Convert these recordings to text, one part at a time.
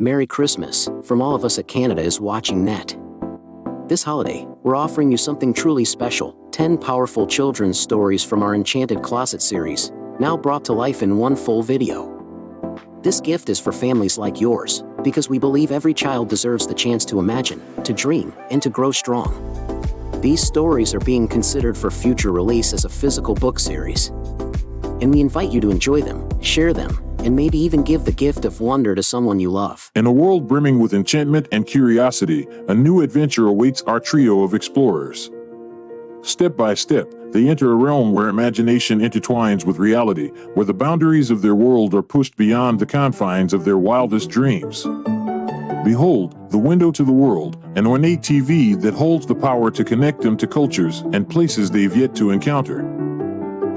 Merry Christmas from all of us at Canada is watching net. This holiday, we're offering you something truly special, 10 powerful children's stories from our Enchanted Closet series, now brought to life in one full video. This gift is for families like yours, because we believe every child deserves the chance to imagine, to dream, and to grow strong. These stories are being considered for future release as a physical book series. And we invite you to enjoy them, share them, and maybe even give the gift of wonder to someone you love. In a world brimming with enchantment and curiosity, a new adventure awaits our trio of explorers. Step by step, they enter a realm where imagination intertwines with reality, where the boundaries of their world are pushed beyond the confines of their wildest dreams. Behold, the window to the world, an ornate TV that holds the power to connect them to cultures and places they've yet to encounter.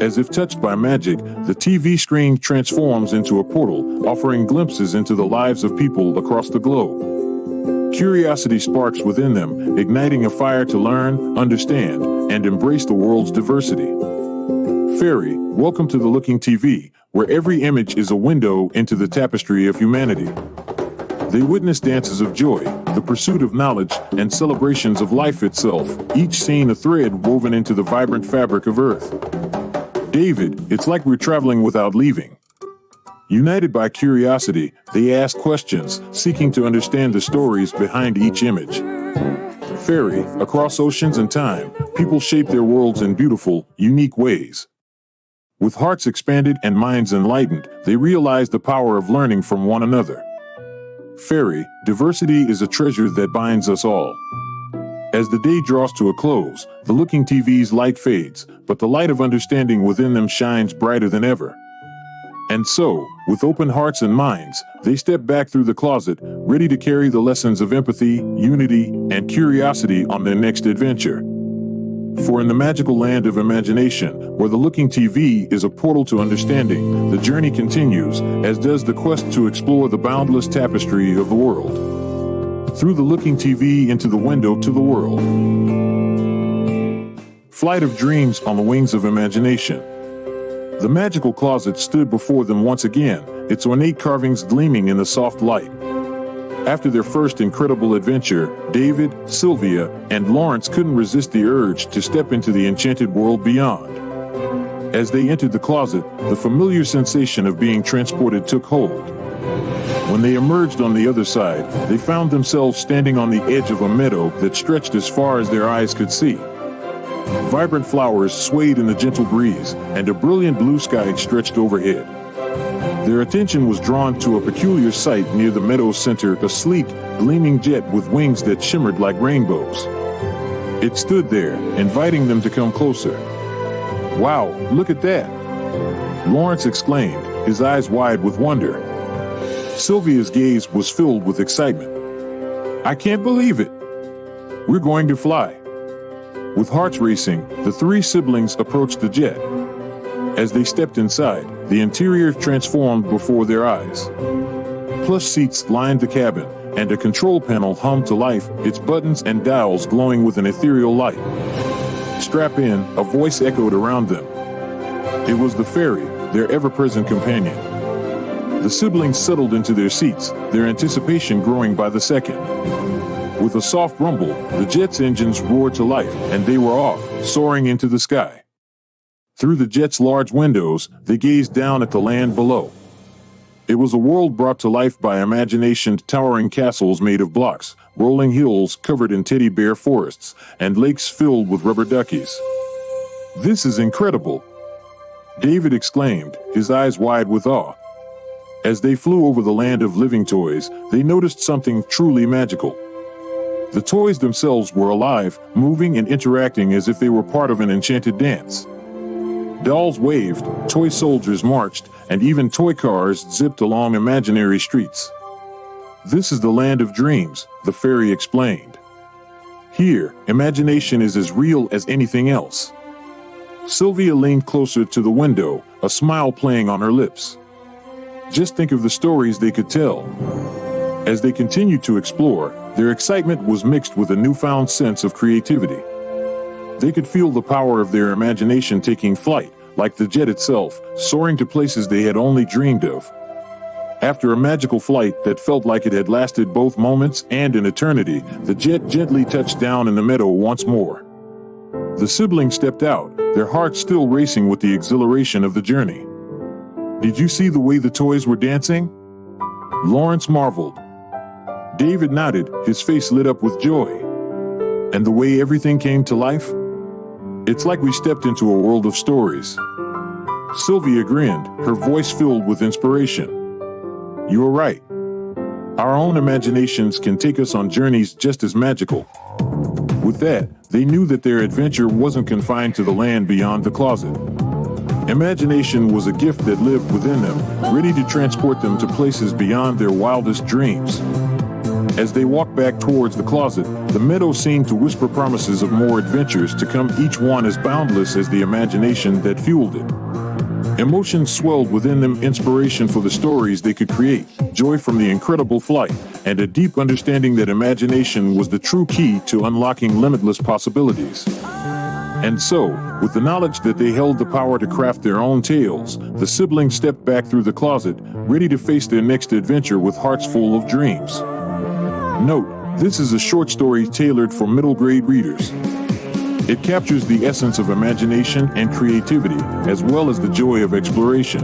As if touched by magic, the TV screen transforms into a portal, offering glimpses into the lives of people across the globe. Curiosity sparks within them, igniting a fire to learn, understand, and embrace the world's diversity. Fairy, welcome to the Looking TV, where every image is a window into the tapestry of humanity. They witness dances of joy, the pursuit of knowledge, and celebrations of life itself, each scene a thread woven into the vibrant fabric of Earth. David, it's like we're traveling without leaving. United by curiosity, they ask questions, seeking to understand the stories behind each image. Fairy, across oceans and time, people shape their worlds in beautiful, unique ways. With hearts expanded and minds enlightened, they realize the power of learning from one another. Fairy, diversity is a treasure that binds us all. As the day draws to a close, the Looking TV's light fades, but the light of understanding within them shines brighter than ever. And so, with open hearts and minds, they step back through the closet, ready to carry the lessons of empathy, unity, and curiosity on their next adventure. For in the magical land of imagination, where the Looking TV is a portal to understanding, the journey continues, as does the quest to explore the boundless tapestry of the world. Through the Looking TV into the window to the world. Flight of dreams on the wings of imagination. The magical closet stood before them once again, its ornate carvings gleaming in the soft light. After their first incredible adventure, David, Sylvia, and Lawrence couldn't resist the urge to step into the enchanted world beyond. As they entered the closet, the familiar sensation of being transported took hold. When they emerged on the other side, they found themselves standing on the edge of a meadow that stretched as far as their eyes could see. Vibrant flowers swayed in the gentle breeze, and a brilliant blue sky stretched overhead. Their attention was drawn to a peculiar sight near the meadow's center, a sleek, gleaming jet with wings that shimmered like rainbows. It stood there, inviting them to come closer. "Wow, look at that!" Lawrence exclaimed, his eyes wide with wonder. Sylvia's gaze was filled with excitement. "I can't believe it! We're going to fly!" With hearts racing, the three siblings approached the jet. As they stepped inside, the interior transformed before their eyes. Plush seats lined the cabin, and a control panel hummed to life, its buttons and dials glowing with an ethereal light. "Strap in," a voice echoed around them. It was the fairy, their ever-present companion. The siblings settled into their seats, their anticipation growing by the second. With a soft rumble, the jet's engines roared to life, and they were off, soaring into the sky. Through the jet's large windows, they gazed down at the land below. It was a world brought to life by imagination, towering castles made of blocks, rolling hills covered in teddy bear forests, and lakes filled with rubber duckies. "This is incredible!" David exclaimed, his eyes wide with awe. As they flew over the land of living toys, they noticed something truly magical. The toys themselves were alive, moving and interacting as if they were part of an enchanted dance. Dolls waved, toy soldiers marched, and even toy cars zipped along imaginary streets. "This is the land of dreams," the fairy explained. "Here, imagination is as real as anything else." Sylvia leaned closer to the window, a smile playing on her lips. Just think of the stories they could tell. As they continued to explore, their excitement was mixed with a newfound sense of creativity. They could feel the power of their imagination taking flight, like the jet itself, soaring to places they had only dreamed of. After a magical flight that felt like it had lasted both moments and an eternity, the jet gently touched down in the meadow once more. The siblings stepped out, their hearts still racing with the exhilaration of the journey. "Did you see the way the toys were dancing?" Lawrence marveled. David nodded, his face lit up with joy. "And the way everything came to life? It's like we stepped into a world of stories." Sylvia grinned, her voice filled with inspiration. "You're right. Our own imaginations can take us on journeys just as magical." With that, they knew that their adventure wasn't confined to the land beyond the closet. Imagination was a gift that lived within them, ready to transport them to places beyond their wildest dreams. As they walked back towards the closet, the meadow seemed to whisper promises of more adventures to come, each one as boundless as the imagination that fueled it. Emotions swelled within them, inspiration for the stories they could create, joy from the incredible flight, and a deep understanding that imagination was the true key to unlocking limitless possibilities. And so, with the knowledge that they held the power to craft their own tales, the siblings stepped back through the closet, ready to face their next adventure with hearts full of dreams. Note, this is a short story tailored for middle grade readers. It captures the essence of imagination and creativity, as well as the joy of exploration.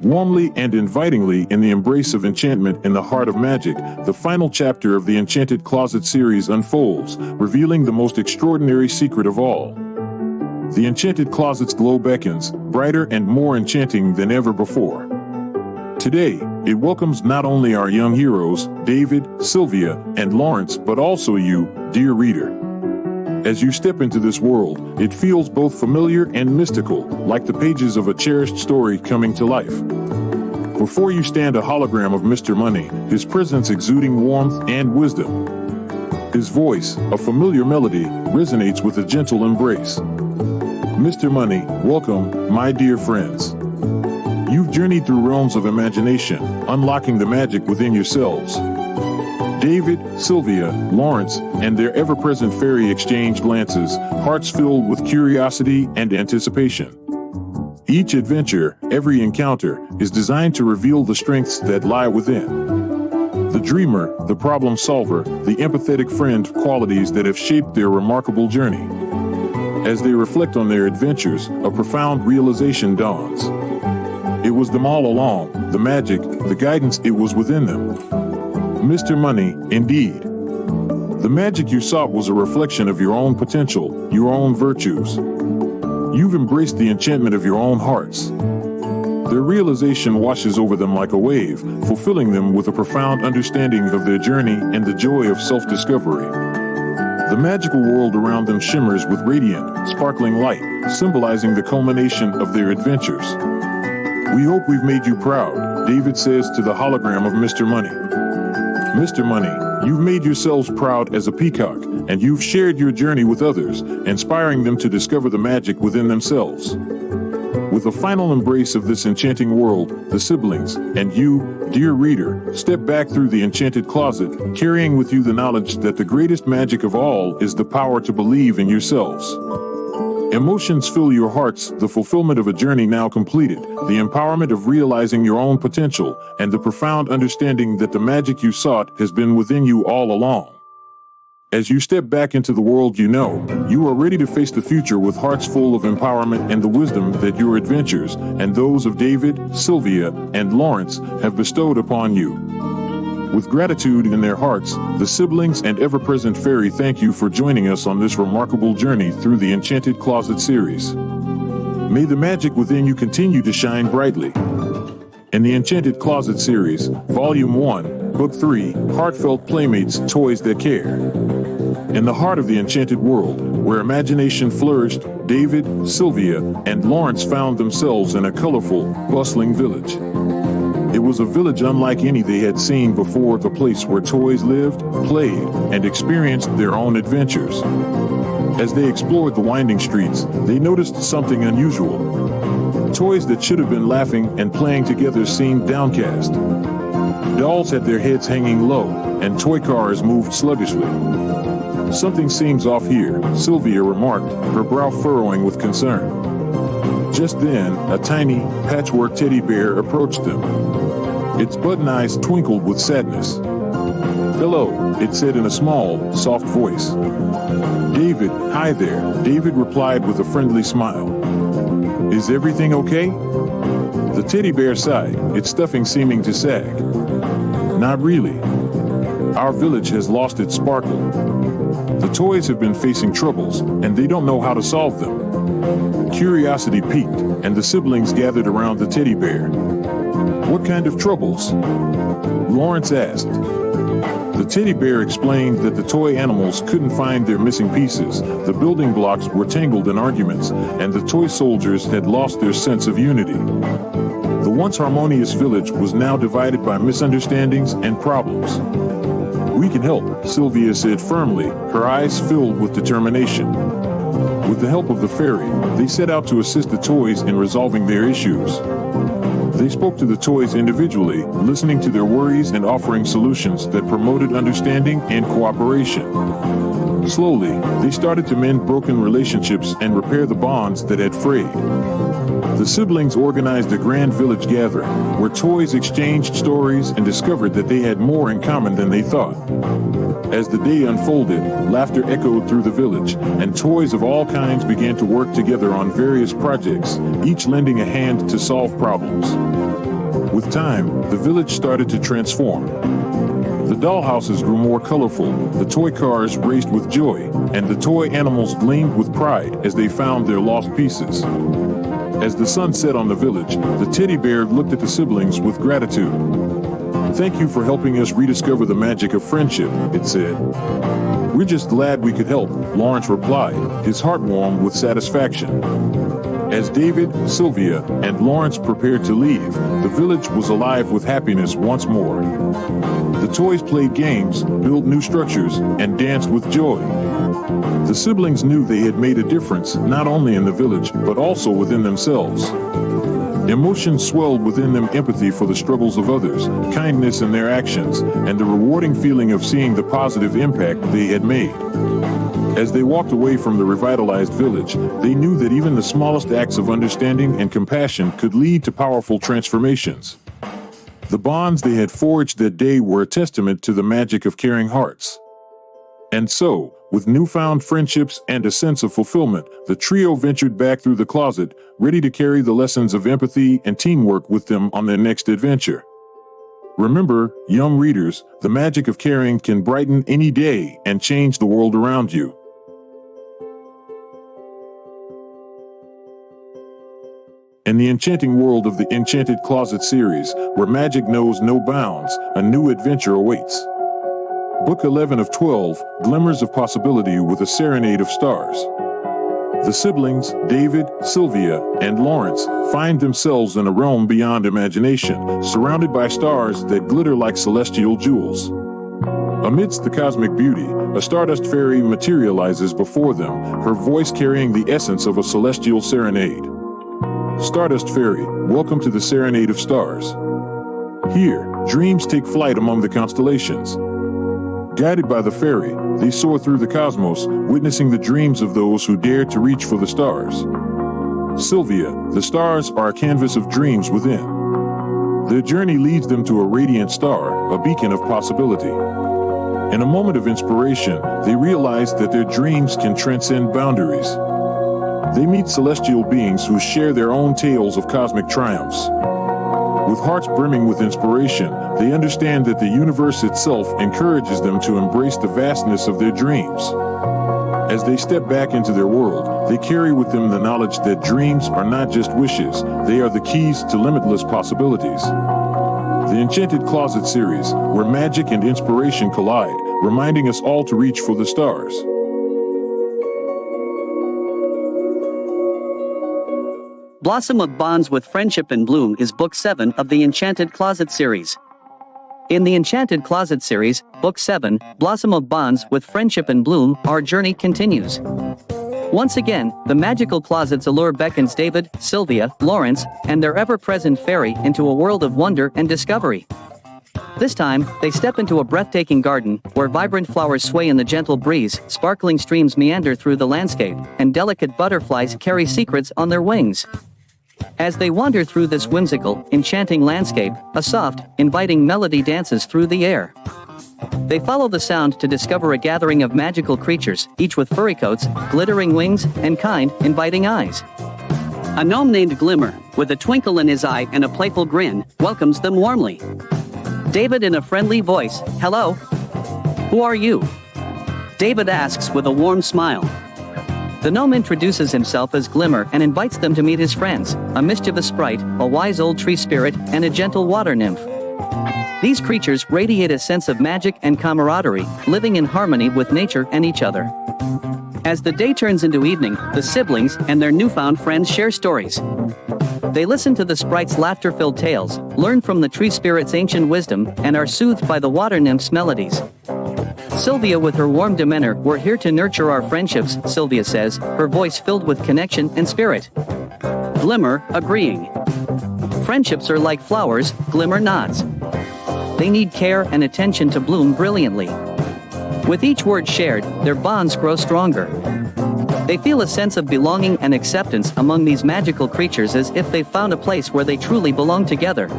Warmly and invitingly in the embrace of enchantment in the heart of magic, the final chapter of the Enchanted Closet series unfolds, revealing the most extraordinary secret of all. The Enchanted Closet's glow beckons, brighter and more enchanting than ever before. Today, it welcomes not only our young heroes, David, Sylvia, and Lawrence, but also you, dear reader. As you step into this world, it feels both familiar and mystical, like the pages of a cherished story coming to life. Before you stand a hologram of Mr. Money, his presence exuding warmth and wisdom. His voice, a familiar melody, resonates with a gentle embrace. Mr. Money, welcome, my dear friends. You've journeyed through realms of imagination, unlocking the magic within yourselves. David, Sylvia, Lawrence, and their ever-present fairy exchange glances, hearts filled with curiosity and anticipation. Each adventure, every encounter, is designed to reveal the strengths that lie within. The dreamer, the problem solver, the empathetic friend, qualities that have shaped their remarkable journey. As they reflect on their adventures, a profound realization dawns. It was them all along, the magic, the guidance, it was within them. Mr. Money, indeed. The magic you sought was a reflection of your own potential, your own virtues. You've embraced the enchantment of your own hearts. Their realization washes over them like a wave, fulfilling them with a profound understanding of their journey and the joy of self-discovery. The magical world around them shimmers with radiant, sparkling light, symbolizing the culmination of their adventures. "We hope we've made you proud," David says to the hologram of Mr. Money. "Mr. Money, you've made yourselves proud as a peacock, and you've shared your journey with others, inspiring them to discover the magic within themselves." With a final embrace of this enchanting world, the siblings, and you, dear reader, step back through the enchanted closet, carrying with you the knowledge that the greatest magic of all is the power to believe in yourselves. Emotions fill your hearts, the fulfillment of a journey now completed, the empowerment of realizing your own potential, and the profound understanding that the magic you sought has been within you all along. As you step back into the world you know, you are ready to face the future with hearts full of empowerment and the wisdom that your adventures, and those of David, Sylvia, and Lawrence, have bestowed upon you. With gratitude in their hearts, the siblings and ever-present fairy thank you for joining us on this remarkable journey through the Enchanted Closet series. May the magic within you continue to shine brightly. In the Enchanted Closet series, Volume 1, Book 3, Heartfelt Playmates, Toys That Care. In the heart of the enchanted world, where imagination flourished, David, Sylvia, and Lawrence found themselves in a colorful, bustling village. It was a village unlike any they had seen before, the place where toys lived, played, and experienced their own adventures. As they explored the winding streets, they noticed something unusual. Toys that should have been laughing and playing together seemed downcast. Dolls had their heads hanging low, and toy cars moved sluggishly. "Something seems off here," Sylvia remarked, her brow furrowing with concern. Just then, a tiny, patchwork teddy bear approached them. Its button eyes twinkled with sadness. "Hello," it said in a small, soft voice. "David, hi there," David replied with a friendly smile. "Is everything okay?" The teddy bear sighed, its stuffing seeming to sag. "Not really. Our village has lost its sparkle. The toys have been facing troubles, and they don't know how to solve them." Curiosity piqued, and the siblings gathered around the teddy bear. "What kind of troubles?" Lawrence asked. The teddy bear explained that the toy animals couldn't find their missing pieces, the building blocks were tangled in arguments, and the toy soldiers had lost their sense of unity. The once harmonious village was now divided by misunderstandings and problems. "We can help," Sylvia said firmly, her eyes filled with determination. With the help of the fairy, they set out to assist the toys in resolving their issues. They spoke to the toys individually, listening to their worries and offering solutions that promoted understanding and cooperation. Slowly, they started to mend broken relationships and repair the bonds that had frayed. The siblings organized a grand village gathering, where toys exchanged stories and discovered that they had more in common than they thought. As the day unfolded, laughter echoed through the village, and toys of all kinds began to work together on various projects, each lending a hand to solve problems. With time, the village started to transform. The dollhouses grew more colorful, the toy cars raced with joy, and the toy animals gleamed with pride as they found their lost pieces. As the sun set on the village, the teddy bear looked at the siblings with gratitude. "Thank you for helping us rediscover the magic of friendship," it said. "We're just glad we could help," Lawrence replied, his heart warm with satisfaction. As David, Sylvia, and Lawrence prepared to leave, the village was alive with happiness once more. The toys played games, built new structures, and danced with joy. The siblings knew they had made a difference not only in the village, but also within themselves. Emotions swelled within them, empathy for the struggles of others, kindness in their actions, and the rewarding feeling of seeing the positive impact they had made. As they walked away from the revitalized village, they knew that even the smallest acts of understanding and compassion could lead to powerful transformations. The bonds they had forged that day were a testament to the magic of caring hearts. And so, with newfound friendships and a sense of fulfillment, the trio ventured back through the closet, ready to carry the lessons of empathy and teamwork with them on their next adventure. Remember, young readers, the magic of caring can brighten any day and change the world around you. In the enchanting world of the Enchanted Closet series, where magic knows no bounds, a new adventure awaits. Book 11 of 12, Glimmers of Possibility with a Serenade of Stars. The siblings, David, Sylvia, and Lawrence, find themselves in a realm beyond imagination, surrounded by stars that glitter like celestial jewels. Amidst the cosmic beauty, a stardust fairy materializes before them, her voice carrying the essence of a celestial serenade. Stardust Fairy, welcome to the Serenade of Stars. Here, dreams take flight among the constellations. Guided by the fairy, they soar through the cosmos, witnessing the dreams of those who dare to reach for the stars. Sylvia, the stars are a canvas of dreams within. Their journey leads them to a radiant star, a beacon of possibility. In a moment of inspiration, they realize that their dreams can transcend boundaries. They meet celestial beings who share their own tales of cosmic triumphs. With hearts brimming with inspiration, they understand that the universe itself encourages them to embrace the vastness of their dreams. As they step back into their world, they carry with them the knowledge that dreams are not just wishes, they are the keys to limitless possibilities. The Enchanted Closet series, where magic and inspiration collide, reminding us all to reach for the stars. Blossom of Bonds with Friendship and Bloom is Book 7 of the Enchanted Closet series. In the Enchanted Closet series, Book 7, Blossom of Bonds with Friendship and Bloom, our journey continues. Once again, the magical closets allure beckons David, Sylvia, Lawrence, and their ever-present fairy into a world of wonder and discovery. This time, they step into a breathtaking garden, where vibrant flowers sway in the gentle breeze, sparkling streams meander through the landscape, and delicate butterflies carry secrets on their wings. As they wander through this whimsical, enchanting landscape, a soft, inviting melody dances through the air. They follow the sound to discover a gathering of magical creatures, each with furry coats, glittering wings, and kind, inviting eyes. A gnome named Glimmer, with a twinkle in his eye and a playful grin, welcomes them warmly. David in a friendly voice, "Hello? Who are you?" David asks with a warm smile. The gnome introduces himself as Glimmer and invites them to meet his friends, a mischievous sprite, a wise old tree spirit, and a gentle water nymph. These creatures radiate a sense of magic and camaraderie, living in harmony with nature and each other. As the day turns into evening, the siblings and their newfound friends share stories. They listen to the sprite's laughter-filled tales, learn from the tree spirit's ancient wisdom, and are soothed by the water nymph's melodies. Sylvia with her warm demeanor, "We're here to nurture our friendships," Sylvia says, her voice filled with connection and spirit. Glimmer, agreeing. "Friendships are like flowers," Glimmer nods. "They need care and attention to bloom brilliantly." With each word shared, their bonds grow stronger. They feel a sense of belonging and acceptance among these magical creatures, as if they've found a place where they truly belong together.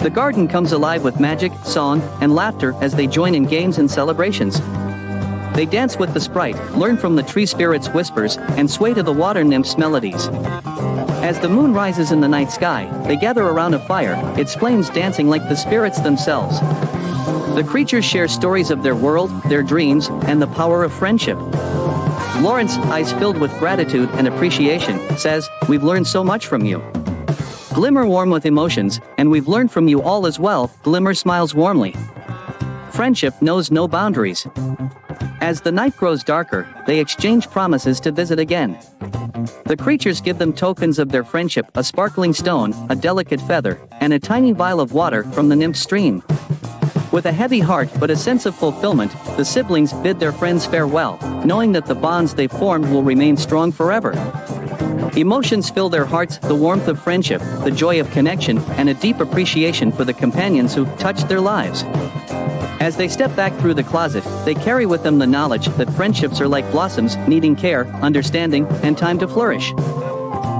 The garden comes alive with magic, song, and laughter as they join in games and celebrations. They dance with the sprite, learn from the tree spirit's whispers, and sway to the water nymph's melodies. As the moon rises in the night sky, they gather around a fire, its flames dancing like the spirits themselves. The creatures share stories of their world, their dreams, and the power of friendship. Lawrence, eyes filled with gratitude and appreciation, says, "We've learned so much from you." Glimmer, warm with emotions, "And we've learned from you all as well," Glimmer smiles warmly. Friendship knows no boundaries. As the night grows darker, they exchange promises to visit again. The creatures give them tokens of their friendship, a sparkling stone, a delicate feather, and a tiny vial of water from the nymph stream. With a heavy heart but a sense of fulfillment, the siblings bid their friends farewell, knowing that the bonds they formed will remain strong forever. Emotions fill their hearts, the warmth of friendship, the joy of connection, and a deep appreciation for the companions who touched their lives. As they step back through the closet, they carry with them the knowledge that friendships are like blossoms, needing care, understanding, and time to flourish.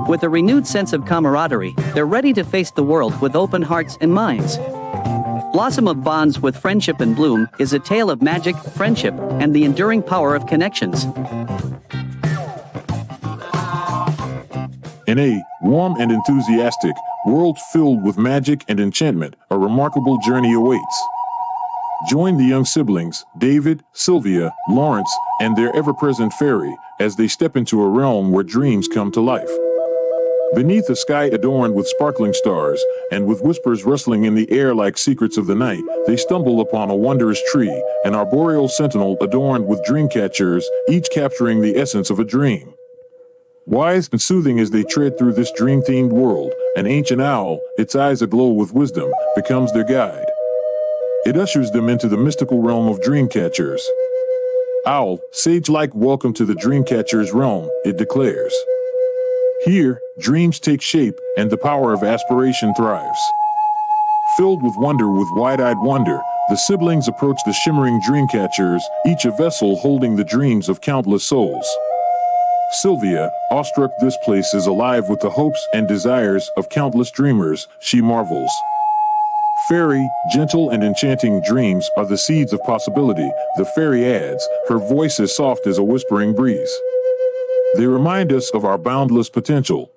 With a renewed sense of camaraderie, they're ready to face the world with open hearts and minds. Blossom of Bonds with Friendship and Bloom is a tale of magic, friendship, and the enduring power of connections. In a warm and enthusiastic world filled with magic and enchantment, a remarkable journey awaits. Join the young siblings, David, Sylvia, Lawrence, and their ever-present fairy, as they step into a realm where dreams come to life. Beneath a sky adorned with sparkling stars, and with whispers rustling in the air like secrets of the night, they stumble upon a wondrous tree, an arboreal sentinel adorned with dream catchers, each capturing the essence of a dream. Wise and soothing as they tread through this dream-themed world, an ancient owl, its eyes aglow with wisdom, becomes their guide. It ushers them into the mystical realm of dream catchers. "Owl, sage-like welcome to the dream catcher's realm," it declares. Here, dreams take shape and the power of aspiration thrives. Filled with wide-eyed wonder, the siblings approach the shimmering dream catchers, each a vessel holding the dreams of countless souls. Sylvia, awestruck this place is alive with the hopes and desires of countless dreamers, she marvels. Fairy, gentle and enchanting dreams are the seeds of possibility, the fairy adds, her voice as soft as a whispering breeze. They remind us of our boundless potential.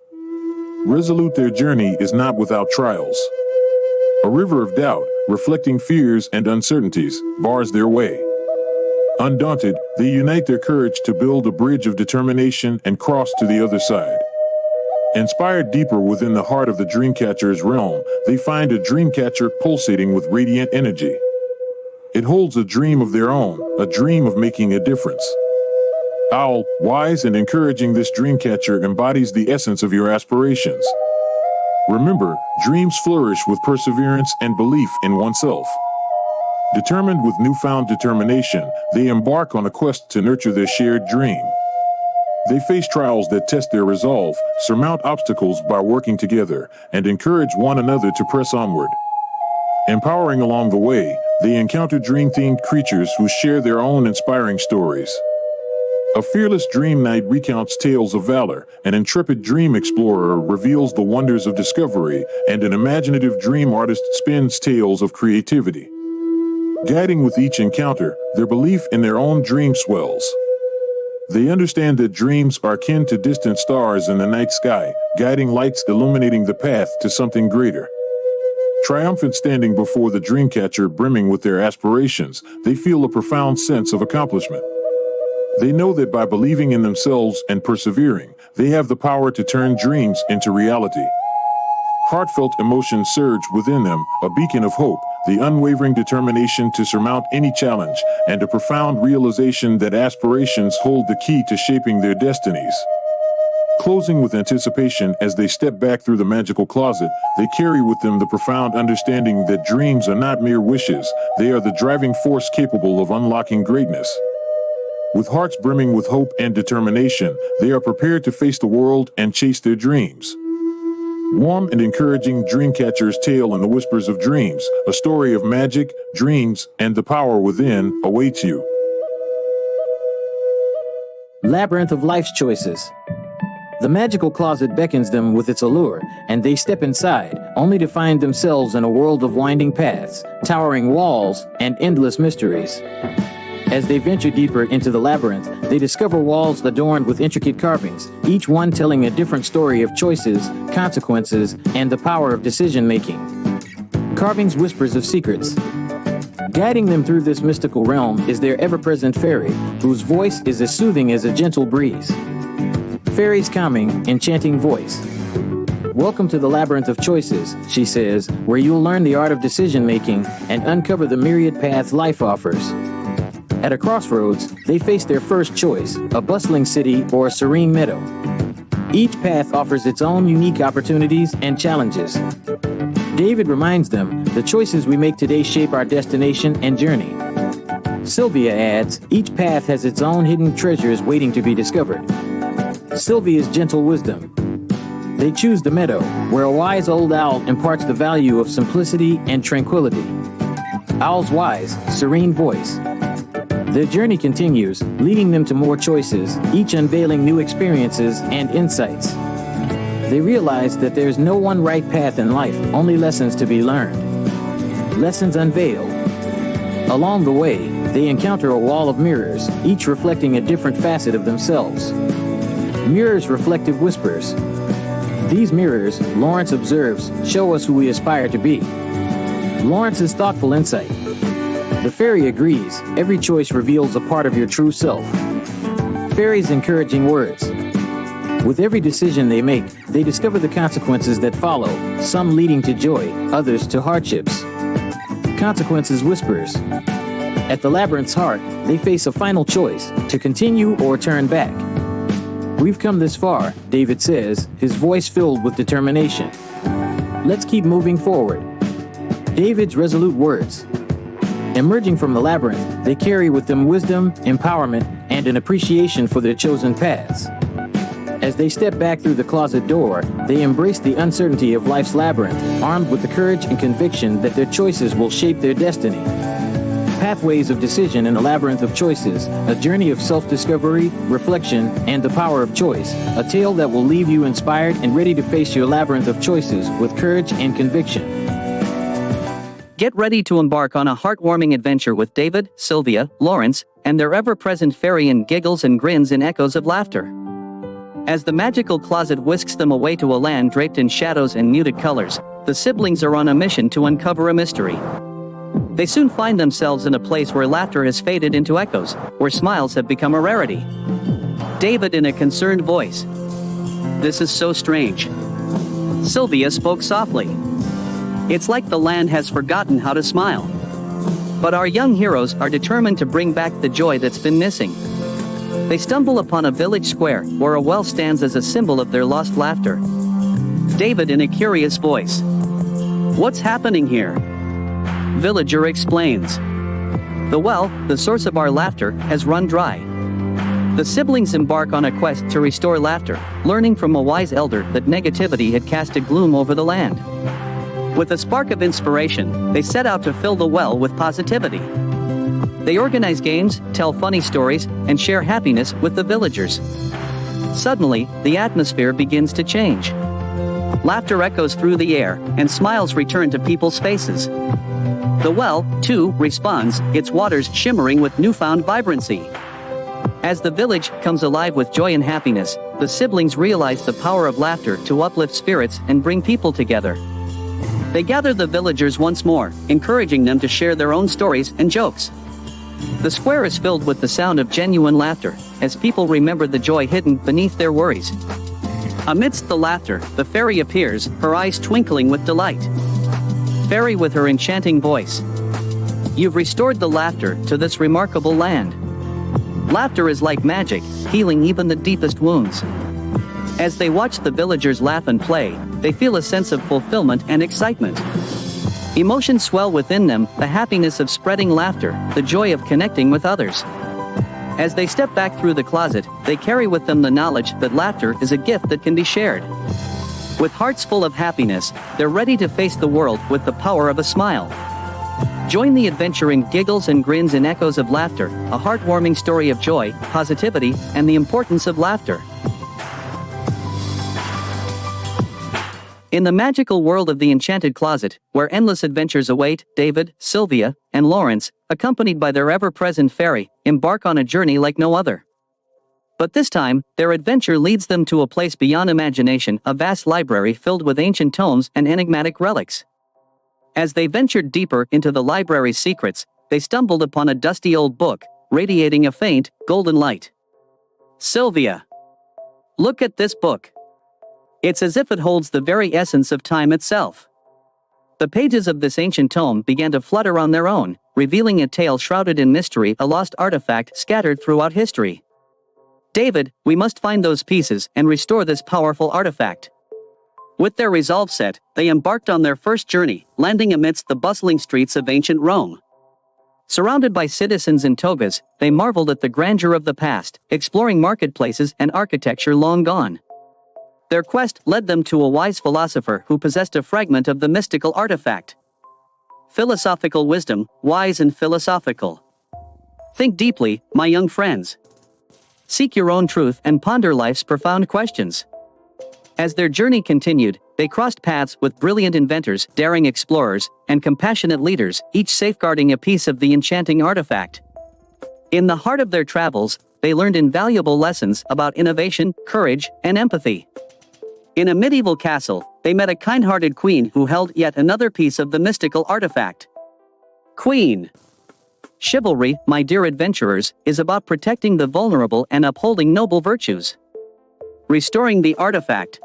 Resolute, their journey is not without trials. A river of doubt, reflecting fears and uncertainties, bars their way. Undaunted, they unite their courage to build a bridge of determination and cross to the other side. Inspired deeper within the heart of the Dreamcatcher's realm, they find a Dreamcatcher pulsating with radiant energy. It holds a dream of their own, a dream of making a difference. Owl, wise and encouraging, this Dreamcatcher embodies the essence of your aspirations. Remember, dreams flourish with perseverance and belief in oneself. Determined with newfound determination, they embark on a quest to nurture their shared dream. They face trials that test their resolve, surmount obstacles by working together, and encourage one another to press onward. Empowering along the way, they encounter dream-themed creatures who share their own inspiring stories. A fearless dream knight recounts tales of valor, an intrepid dream explorer reveals the wonders of discovery, and an imaginative dream artist spins tales of creativity. Guiding with each encounter, their belief in their own dream swells. They understand that dreams are akin to distant stars in the night sky, guiding lights illuminating the path to something greater. Triumphant standing before the dreamcatcher brimming with their aspirations, they feel a profound sense of accomplishment. They know that by believing in themselves and persevering, they have the power to turn dreams into reality. Heartfelt emotions surge within them, a beacon of hope, the unwavering determination to surmount any challenge, and a profound realization that aspirations hold the key to shaping their destinies. Closing with anticipation as they step back through the magical closet, they carry with them the profound understanding that dreams are not mere wishes, they are the driving force capable of unlocking greatness. With hearts brimming with hope and determination, they are prepared to face the world and chase their dreams. Warm and encouraging Dreamcatcher's Tale in the Whispers of Dreams, a story of magic, dreams, and the power within, awaits you. Labyrinth of Life's Choices. The magical closet beckons them with its allure, and they step inside, only to find themselves in a world of winding paths, towering walls, and endless mysteries. As they venture deeper into the labyrinth, they discover walls adorned with intricate carvings, each one telling a different story of choices, consequences, and the power of decision-making. Carvings whispers of secrets. Guiding them through this mystical realm is their ever-present fairy, whose voice is as soothing as a gentle breeze. Fairy's calming, enchanting voice. Welcome to the labyrinth of choices, she says, where you'll learn the art of decision-making and uncover the myriad paths life offers. At a crossroads, they face their first choice, a bustling city or a serene meadow. Each path offers its own unique opportunities and challenges. David reminds them, the choices we make today shape our destination and journey. Sylvia adds, each path has its own hidden treasures waiting to be discovered. Sylvia's gentle wisdom. They choose the meadow, where a wise old owl imparts the value of simplicity and tranquility. Owl's wise, serene voice. Their journey continues, leading them to more choices, each unveiling new experiences and insights. They realize that there's no one right path in life, only lessons to be learned. Lessons unveiled. Along the way, they encounter a wall of mirrors, each reflecting a different facet of themselves. Mirrors' reflective whispers. These mirrors, Lawrence observes, show us who we aspire to be. Lawrence's thoughtful insight. The fairy agrees, every choice reveals a part of your true self. Fairy's encouraging words. With every decision they make, they discover the consequences that follow, some leading to joy, others to hardships. Consequences whispers. At the labyrinth's heart, they face a final choice, to continue or turn back. We've come this far, David says, his voice filled with determination. Let's keep moving forward. David's resolute words. Emerging from the labyrinth, they carry with them wisdom, empowerment, and an appreciation for their chosen paths. As they step back through the closet door, they embrace the uncertainty of life's labyrinth, armed with the courage and conviction that their choices will shape their destiny. Pathways of Decision in a Labyrinth of Choices, a journey of self-discovery, reflection, and the power of choice, a tale that will leave you inspired and ready to face your labyrinth of choices with courage and conviction. Get ready to embark on a heartwarming adventure with David, Sylvia, Lawrence, and their ever-present fairy in giggles and grins and echoes of laughter. As the magical closet whisks them away to a land draped in shadows and muted colors, the siblings are on a mission to uncover a mystery. They soon find themselves in a place where laughter has faded into echoes, where smiles have become a rarity. David in a concerned voice. This is so strange. Sylvia spoke softly. It's like the land has forgotten how to smile. But our young heroes are determined to bring back the joy that's been missing. They stumble upon a village square, where a well stands as a symbol of their lost laughter. David in a curious voice. What's happening here? Villager explains. The well, the source of our laughter, has run dry. The siblings embark on a quest to restore laughter, learning from a wise elder that negativity had cast a gloom over the land. With a spark of inspiration, they set out to fill the well with positivity. They organize games, tell funny stories, and share happiness with the villagers. Suddenly, the atmosphere begins to change. Laughter echoes through the air, and smiles return to people's faces. The well, too, responds, its waters shimmering with newfound vibrancy. As the village comes alive with joy and happiness, the siblings realize the power of laughter to uplift spirits and bring people together. They gather the villagers once more, encouraging them to share their own stories and jokes. The square is filled with the sound of genuine laughter, as people remember the joy hidden beneath their worries. Amidst the laughter, the fairy appears, her eyes twinkling with delight. Fairy with her enchanting voice. You've restored the laughter to this remarkable land. Laughter is like magic, healing even the deepest wounds. As they watch the villagers laugh and play, they feel a sense of fulfillment and excitement. Emotions swell within them, the happiness of spreading laughter, the joy of connecting with others. As they step back through the closet, they carry with them the knowledge that laughter is a gift that can be shared. With hearts full of happiness, they're ready to face the world with the power of a smile. Join the adventure in giggles and grins and echoes of laughter, a heartwarming story of joy, positivity, and the importance of laughter. In the magical world of the Enchanted Closet, where endless adventures await, David, Sylvia, and Lawrence, accompanied by their ever-present fairy, embark on a journey like no other. But this time, their adventure leads them to a place beyond imagination, a vast library filled with ancient tomes and enigmatic relics. As they ventured deeper into the library's secrets, they stumbled upon a dusty old book, radiating a faint, golden light. Sylvia! Look at this book. It's as if it holds the very essence of time itself. The pages of this ancient tome began to flutter on their own, revealing a tale shrouded in mystery, a lost artifact scattered throughout history. David, we must find those pieces and restore this powerful artifact. With their resolve set, they embarked on their first journey, landing amidst the bustling streets of ancient Rome. Surrounded by citizens in togas, they marveled at the grandeur of the past, exploring marketplaces and architecture long gone. Their quest led them to a wise philosopher who possessed a fragment of the mystical artifact. Philosophical wisdom, wise and philosophical. Think deeply, my young friends. Seek your own truth and ponder life's profound questions. As their journey continued, they crossed paths with brilliant inventors, daring explorers, and compassionate leaders, each safeguarding a piece of the enchanting artifact. In the heart of their travels, they learned invaluable lessons about innovation, courage, and empathy. In a medieval castle, they met a kind-hearted queen who held yet another piece of the mystical artifact. Queen. Chivalry, my dear adventurers, is about protecting the vulnerable and upholding noble virtues. Restoring the artifact.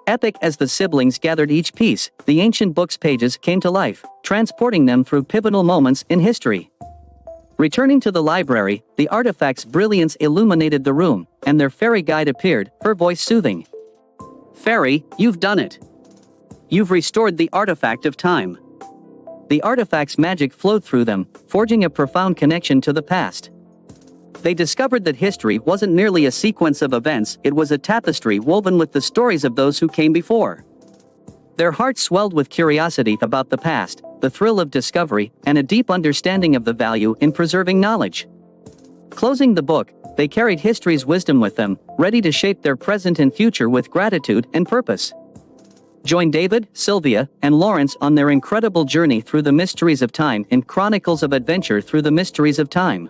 Epic as the siblings gathered each piece, the ancient book's pages came to life, transporting them through pivotal moments in history. Returning to the library, the artifact's brilliance illuminated the room, and their fairy guide appeared, her voice soothing. Fairy, you've done it. You've restored the artifact of time. The artifact's magic flowed through them, forging a profound connection to the past. They discovered that history wasn't merely a sequence of events, it was a tapestry woven with the stories of those who came before. Their hearts swelled with curiosity about the past, the thrill of discovery, and a deep understanding of the value in preserving knowledge. Closing the book, they carried history's wisdom with them, ready to shape their present and future with gratitude and purpose. Join David, Sylvia, and Lawrence on their incredible journey through the mysteries of time in Chronicles of Adventure through the Mysteries of Time.